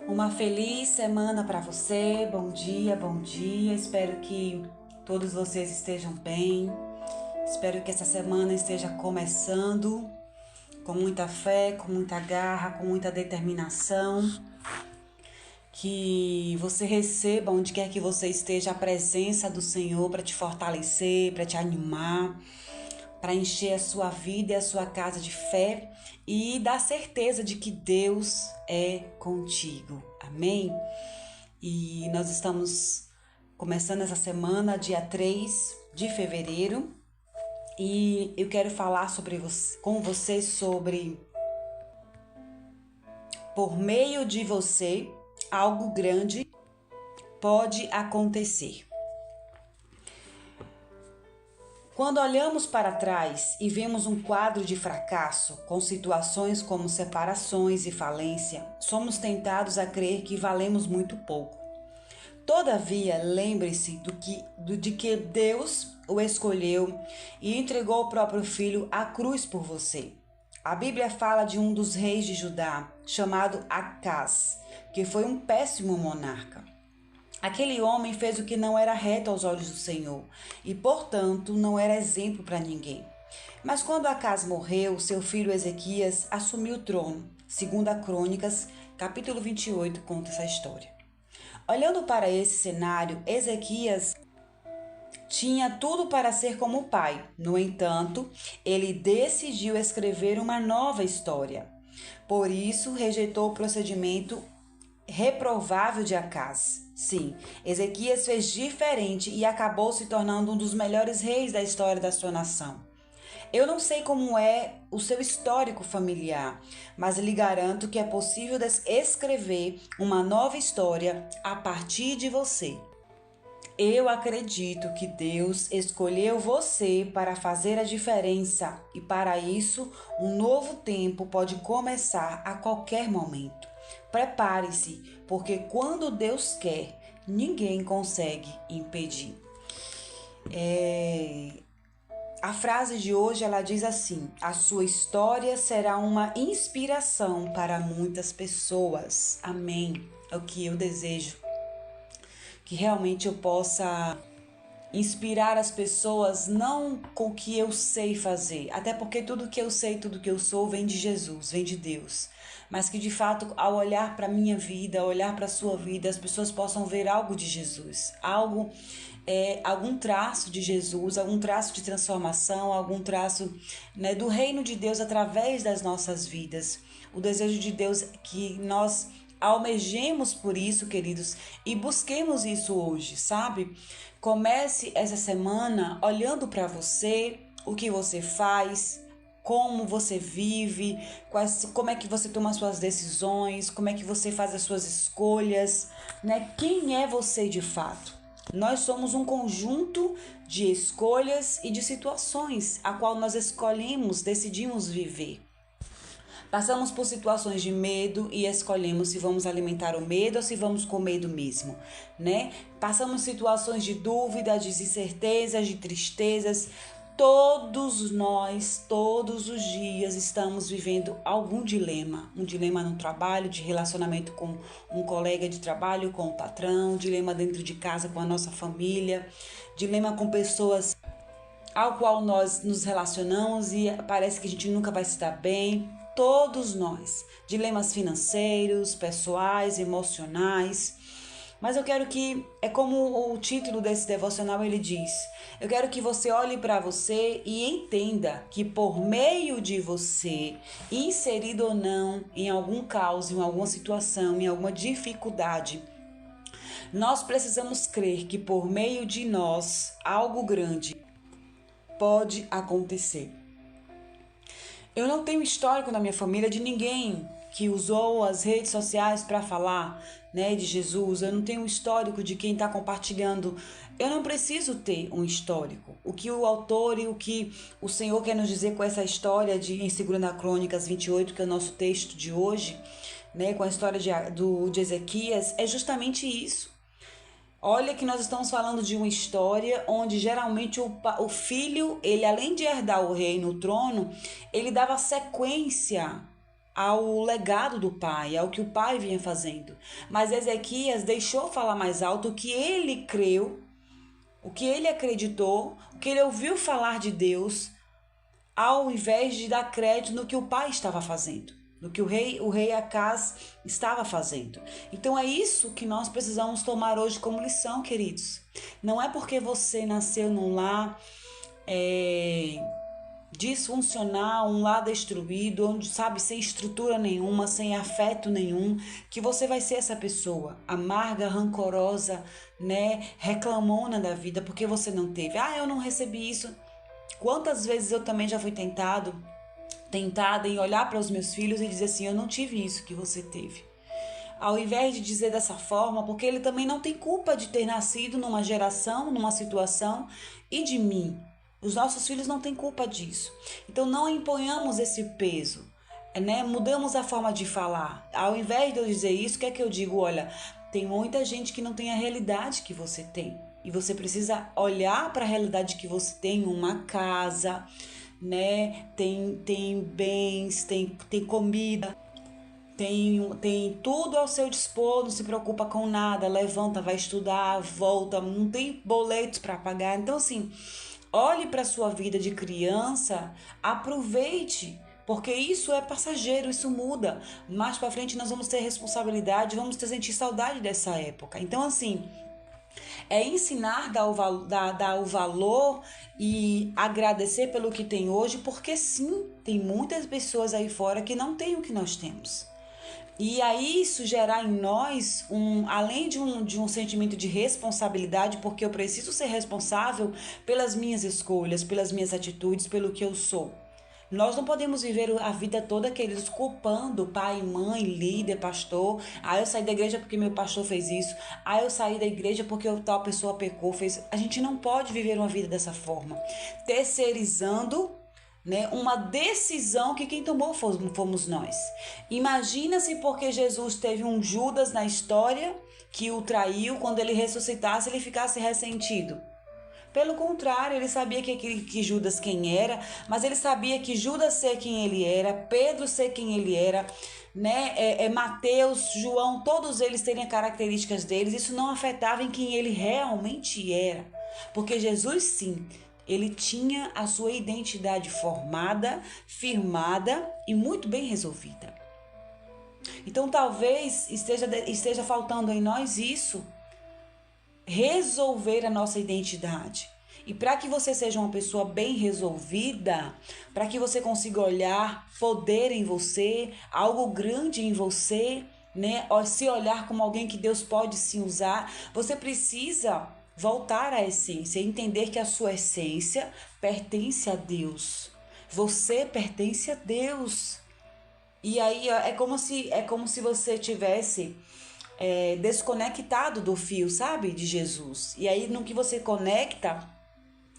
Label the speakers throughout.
Speaker 1: Uma feliz semana para você. Bom dia, bom dia. Espero que todos vocês estejam bem. Espero que essa semana esteja começando com muita fé, com muita garra, com muita determinação. Que você receba, onde quer que você esteja, a presença do Senhor para te fortalecer, para te animar, para encher a sua vida e a sua casa de fé e dar certeza de que Deus é contigo. Amém? E nós estamos começando essa semana, dia 3 de fevereiro, e eu quero falar com você sobre por meio de você, algo grande pode acontecer. Quando olhamos para trás e vemos um quadro de fracasso, com situações como separações e falência, somos tentados a crer que valemos muito pouco. Todavia, lembre-se de que Deus o escolheu e entregou o próprio Filho à cruz por você. A Bíblia fala de um dos reis de Judá, chamado Acás, que foi um péssimo monarca. Aquele homem fez o que não era reto aos olhos do Senhor e, portanto, não era exemplo para ninguém. Mas quando Acás morreu, seu filho Ezequias assumiu o trono. 2 Crônicas, capítulo 28, conta essa história. Olhando para esse cenário, Ezequias tinha tudo para ser como o pai. No entanto, ele decidiu escrever uma nova história. Por isso, rejeitou o procedimento reprovável de Acás. Sim, Ezequias fez diferente e acabou se tornando um dos melhores reis da história da sua nação. Eu não sei como é o seu histórico familiar, mas lhe garanto que é possível escrever uma nova história a partir de você. Eu acredito que Deus escolheu você para fazer a diferença e para isso um novo tempo pode começar a qualquer momento. Prepare-se, porque quando Deus quer, ninguém consegue impedir. A frase de hoje ela diz assim: a sua história será uma inspiração para muitas pessoas. Amém. É o que eu desejo. Que realmente eu possa inspirar as pessoas não com o que eu sei fazer, até porque tudo que eu sei, tudo que eu sou vem de Jesus, vem de Deus, mas que de fato ao olhar para a minha vida, ao olhar para a sua vida, as pessoas possam ver algo de Jesus, algum traço de Jesus, algum traço de transformação, algum traço, né, do reino de Deus através das nossas vidas. O desejo de Deus é que nós almejemos por isso, queridos, e busquemos isso hoje, sabe? Comece essa semana olhando para você, o que você faz, como você vive, como é que você toma as suas decisões, como é que você faz as suas escolhas, né? Quem é você de fato? Nós somos um conjunto de escolhas e de situações a qual nós escolhemos, decidimos viver. Passamos por situações de medo e escolhemos se vamos alimentar o medo ou se vamos com medo mesmo, né? Passamos situações de dúvida, de incertezas, de tristezas. Todos nós, todos os dias, estamos vivendo algum dilema. Um dilema no trabalho, de relacionamento com um colega de trabalho, com o patrão, dilema dentro de casa com a nossa família, dilema com pessoas ao qual nós nos relacionamos e parece que a gente nunca vai se dar bem. Todos nós, dilemas financeiros, pessoais, emocionais. Mas eu quero que, é como o título desse devocional ele diz, eu quero que você olhe para você e entenda que por meio de você, inserido ou não em algum caos, em alguma situação, em alguma dificuldade, nós precisamos crer que por meio de nós, algo grande pode acontecer. Eu não tenho histórico na minha família de ninguém que usou as redes sociais para falar, né, de Jesus. Eu não tenho histórico de quem está compartilhando. Eu não preciso ter um histórico. O que o autor e o que o Senhor quer nos dizer com essa história em 2 Crônicas 28, que é o nosso texto de hoje, né, com a história de Ezequias, é justamente isso. Olha que nós estamos falando de uma história onde geralmente o filho, ele além de herdar o reino, o trono, ele dava sequência ao legado do pai, ao que o pai vinha fazendo. Mas Ezequias deixou falar mais alto o que ele creu, o que ele acreditou, o que ele ouviu falar de Deus, ao invés de dar crédito no que o pai estava fazendo, no que o rei Acaz estava fazendo. Então é isso que nós precisamos tomar hoje como lição, queridos. Não é porque você nasceu num lar disfuncional, um lar destruído, onde, sabe, sem estrutura nenhuma, sem afeto nenhum, que você vai ser essa pessoa amarga, rancorosa, né, reclamona da vida porque você não teve. Ah, eu não recebi isso. Quantas vezes eu também já fui tentada em olhar para os meus filhos e dizer assim, eu não tive isso que você teve. Ao invés de dizer dessa forma, porque ele também não tem culpa de ter nascido numa geração, numa situação, e de mim. Os nossos filhos não têm culpa disso. Então não imponhamos esse peso, né? Mudamos a forma de falar. Ao invés de eu dizer isso, o que é que eu digo? Olha, tem muita gente que não tem a realidade que você tem. E você precisa olhar para a realidade que você tem, uma casa, né? Tem bens, tem comida, tem tudo ao seu dispor, não se preocupa com nada, levanta, vai estudar, volta, não tem boletos para pagar. Então, assim, olhe para a sua vida de criança, aproveite, porque isso é passageiro, isso muda. Mais para frente nós vamos ter responsabilidade, vamos ter sentir saudade dessa época. Então, assim, é ensinar, dar o valor e agradecer pelo que tem hoje, porque sim, tem muitas pessoas aí fora que não têm o que nós temos. E aí isso gerar em nós, além de um sentimento de responsabilidade, porque eu preciso ser responsável pelas minhas escolhas, pelas minhas atitudes, pelo que eu sou. Nós não podemos viver a vida toda, queridos, culpando pai, mãe, líder, pastor. Ah, eu saí da igreja porque meu pastor fez isso. Ah, eu saí da igreja porque tal pessoa pecou, fez. A gente não pode viver uma vida dessa forma. Terceirizando, né, uma decisão que quem tomou fomos nós. Imagina se porque Jesus teve um Judas na história que o traiu, quando ele ressuscitasse, ele ficasse ressentido. Pelo contrário, ele sabia que Judas quem era, mas ele sabia que Judas ser quem ele era, Pedro ser quem ele era, né? Mateus, João, todos eles terem características deles, isso não afetava em quem ele realmente era. Porque Jesus, sim, ele tinha a sua identidade formada, firmada e muito bem resolvida. Então talvez esteja faltando em nós isso, resolver a nossa identidade. E para que você seja uma pessoa bem resolvida, para que você consiga olhar poder em você, algo grande em você, né? Se olhar como alguém que Deus pode sim usar, você precisa voltar à essência, entender que a sua essência pertence a Deus. Você pertence a Deus. E aí é como se você tivesse desconectado do fio, sabe? De Jesus. E aí no que você conecta,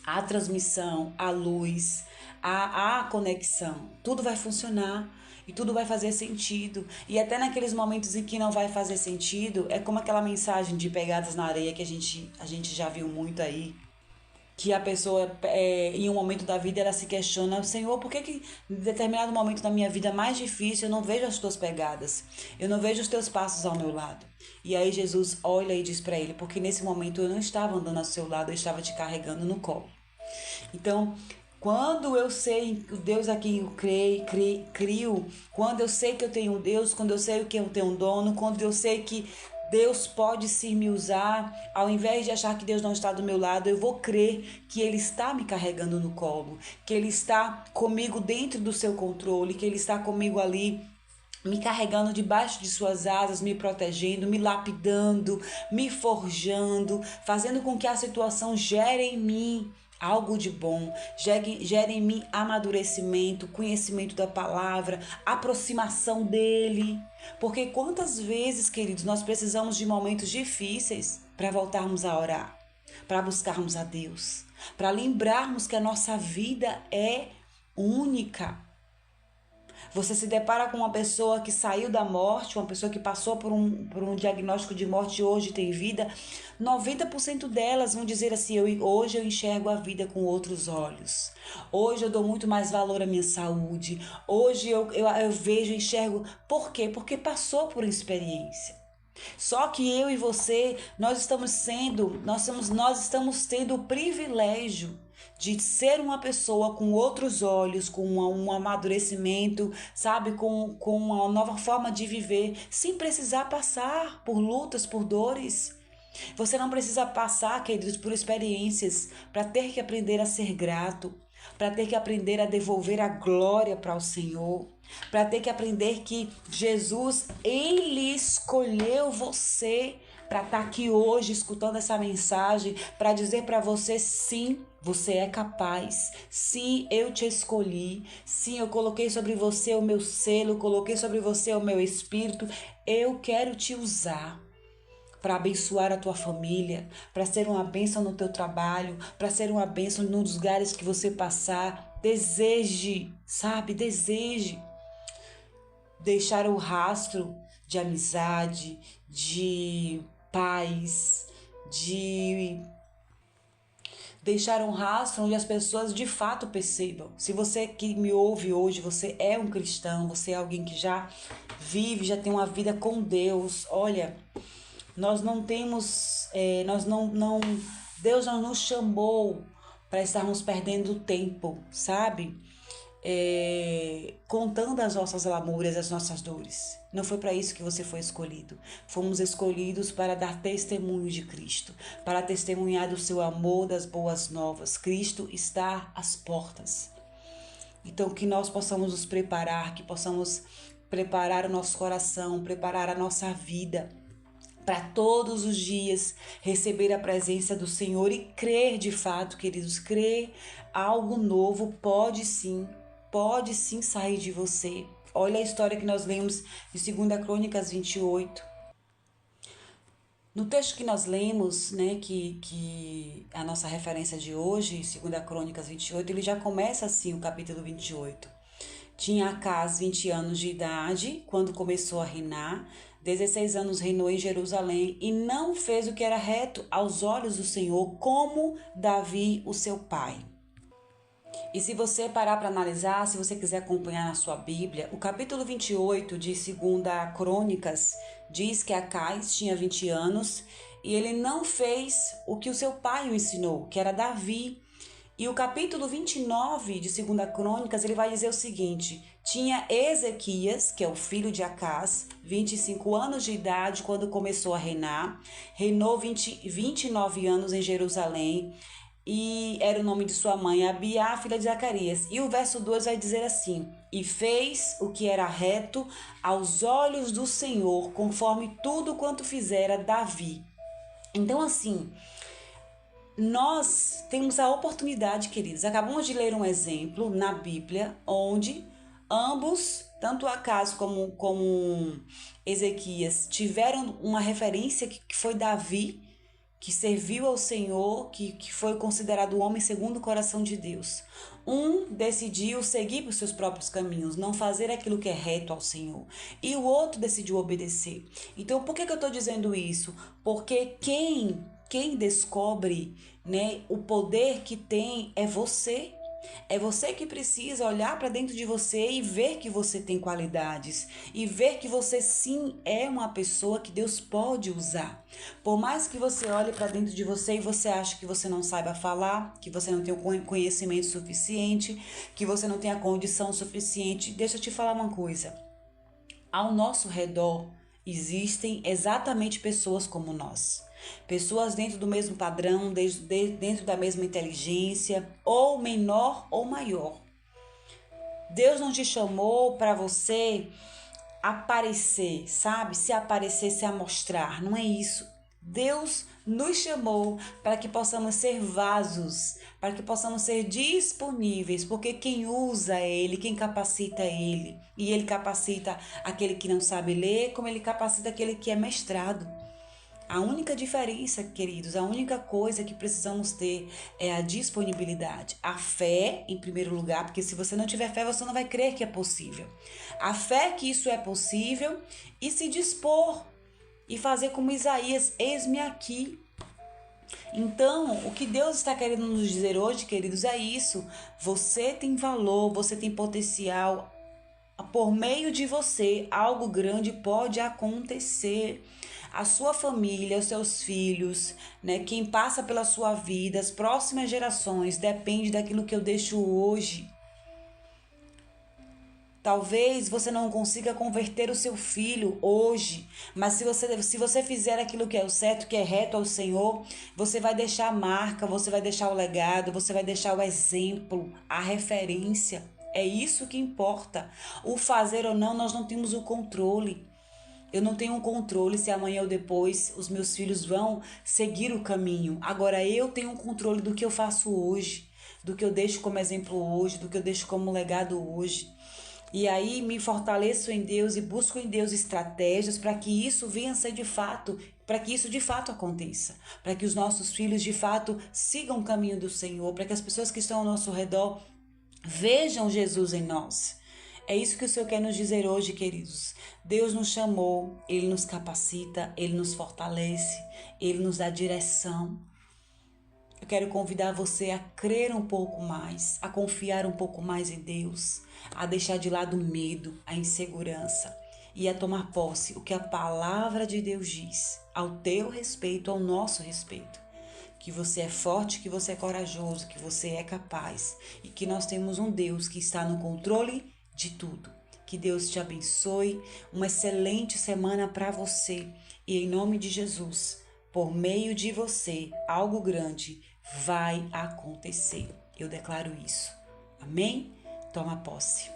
Speaker 1: a transmissão, a luz, a conexão, tudo vai funcionar. E tudo vai fazer sentido. E até naqueles momentos em que não vai fazer sentido, é como aquela mensagem de pegadas na areia que a gente já viu muito aí. Que a pessoa, em um momento da vida, ela se questiona: Senhor, por que em determinado momento da minha vida mais difícil eu não vejo as tuas pegadas? Eu não vejo os teus passos ao meu lado. E aí Jesus olha e diz para ele: porque nesse momento eu não estava andando ao seu lado, eu estava te carregando no colo. Então, quando eu sei o Deus a quem eu crio, quando eu sei que eu tenho um Deus, quando eu sei que eu tenho um dono, quando eu sei que Deus pode sim me usar, ao invés de achar que Deus não está do meu lado, eu vou crer que Ele está me carregando no colo, que Ele está comigo dentro do seu controle, que Ele está comigo ali, me carregando debaixo de suas asas, me protegendo, me lapidando, me forjando, fazendo com que a situação gere em mim algo de bom, gere em mim amadurecimento, conhecimento da palavra, aproximação dele. Porque quantas vezes, queridos, nós precisamos de momentos difíceis para voltarmos a orar, para buscarmos a Deus, para lembrarmos que a nossa vida é única. Você se depara com uma pessoa que saiu da morte, uma pessoa que passou por um diagnóstico de morte e hoje tem vida. 90% delas vão dizer assim: hoje eu enxergo a vida com outros olhos. Hoje eu dou muito mais valor à minha saúde. Hoje eu vejo e enxergo. Por quê? Porque passou por experiência. Só que eu e você, nós estamos tendo o privilégio de ser uma pessoa com outros olhos, com um amadurecimento, sabe, com uma nova forma de viver, sem precisar passar por lutas, por dores. Você não precisa passar, queridos, por experiências para ter que aprender a ser grato, para ter que aprender a devolver a glória para o Senhor, para ter que aprender que Jesus, Ele escolheu você para estar aqui hoje escutando essa mensagem, para dizer para você: sim, você é capaz, sim, eu te escolhi, sim, eu coloquei sobre você o meu selo, coloquei sobre você o meu espírito, eu quero te usar para abençoar a tua família, para ser uma bênção no teu trabalho, para ser uma bênção nos lugares que você passar. Deseje, sabe? Deseje deixar o rastro de amizade, de paz, de deixar um rastro onde as pessoas de fato percebam. Se você que me ouve hoje, você é um cristão, você é alguém que já vive, já tem uma vida com Deus, olha, nós não temos, Deus não nos chamou para estarmos perdendo tempo, sabe? Contando as nossas lamúrias, as nossas dores. Não foi para isso que você foi escolhido. Fomos escolhidos para dar testemunho de Cristo, para testemunhar do seu amor, das boas novas. Cristo está às portas. Então, que nós possamos nos preparar, que possamos preparar o nosso coração, preparar a nossa vida, para todos os dias receber a presença do Senhor e crer de fato, queridos, crer algo novo pode sim sair de você. Olha a história que nós lemos de 2 Crônicas 28. No texto que nós lemos, né, que a nossa referência de hoje, 2 Crônicas 28, ele já começa assim o capítulo 28. Tinha Acaz 20 anos de idade quando começou a reinar. 16 anos reinou em Jerusalém e não fez o que era reto aos olhos do Senhor, como Davi, o seu pai. E se você parar para analisar, se você quiser acompanhar na sua Bíblia, o capítulo 28 de 2 Crônicas diz que Acaz tinha 20 anos e ele não fez o que o seu pai o ensinou, que era Davi. E o capítulo 29 de 2 Crônicas, ele vai dizer o seguinte: tinha Ezequias, que é o filho de Acaz, 25 anos de idade quando começou a reinar, reinou 29 anos em Jerusalém, e era o nome de sua mãe, Abiá, filha de Zacarias. E o verso 2 vai dizer assim: e fez o que era reto aos olhos do Senhor, conforme tudo quanto fizera Davi. Então, assim, nós temos a oportunidade, queridos. Acabamos de ler um exemplo na Bíblia onde ambos, tanto Acaz como Ezequias, tiveram uma referência que foi Davi, que serviu ao Senhor, que foi considerado o homem segundo o coração de Deus. Um decidiu seguir por seus próprios caminhos, não fazer aquilo que é reto ao Senhor. E o outro decidiu obedecer. Então, por que eu estou dizendo isso? Porque quem descobre, né, o poder que tem é você. É você que precisa olhar para dentro de você e ver que você tem qualidades e ver que você sim é uma pessoa que Deus pode usar. Por mais que você olhe para dentro de você e você ache que você não saiba falar, que você não tem o conhecimento suficiente, que você não tem a condição suficiente, deixa eu te falar uma coisa. Ao nosso redor existem exatamente pessoas como nós. Pessoas dentro do mesmo padrão, dentro da mesma inteligência, ou menor ou maior. Deus não te chamou para você aparecer, sabe? Se aparecer, se amostrar. Não é isso. Deus nos chamou para que possamos ser vasos, para que possamos ser disponíveis, porque quem usa é Ele, quem capacita é Ele. E Ele capacita aquele que não sabe ler, como Ele capacita aquele que é mestrado. A única diferença, queridos, a única coisa que precisamos ter é a disponibilidade. A fé, em primeiro lugar, porque se você não tiver fé, você não vai crer que é possível. A fé que isso é possível e se dispor e fazer como Isaías, eis-me aqui. Então, o que Deus está querendo nos dizer hoje, queridos, é isso. Você tem valor, você tem potencial. Por meio de você, algo grande pode acontecer. A sua família, os seus filhos, né, quem passa pela sua vida, as próximas gerações, depende daquilo que eu deixo hoje. Talvez você não consiga converter o seu filho hoje, mas se você fizer aquilo que é o certo, que é reto ao Senhor, você vai deixar a marca, você vai deixar o legado, você vai deixar o exemplo, a referência. É isso que importa. O fazer ou não, nós não temos o controle. Eu não tenho um controle se amanhã ou depois os meus filhos vão seguir o caminho. Agora eu tenho um controle do que eu faço hoje, do que eu deixo como exemplo hoje, do que eu deixo como legado hoje. E aí me fortaleço em Deus e busco em Deus estratégias para que isso venha a ser de fato, para que isso de fato aconteça, para que os nossos filhos de fato sigam o caminho do Senhor, para que as pessoas que estão ao nosso redor vejam Jesus em nós. É isso que o Senhor quer nos dizer hoje, queridos. Deus nos chamou, Ele nos capacita, Ele nos fortalece, Ele nos dá direção. Eu quero convidar você a crer um pouco mais, a confiar um pouco mais em Deus, a deixar de lado o medo, a insegurança e a tomar posse o que a palavra de Deus diz ao teu respeito, ao nosso respeito. Que você é forte, que você é corajoso, que você é capaz e que nós temos um Deus que está no controle de tudo. Que Deus te abençoe, uma excelente semana para você e em nome de Jesus, por meio de você, algo grande vai acontecer. Eu declaro isso. Amém? Toma posse.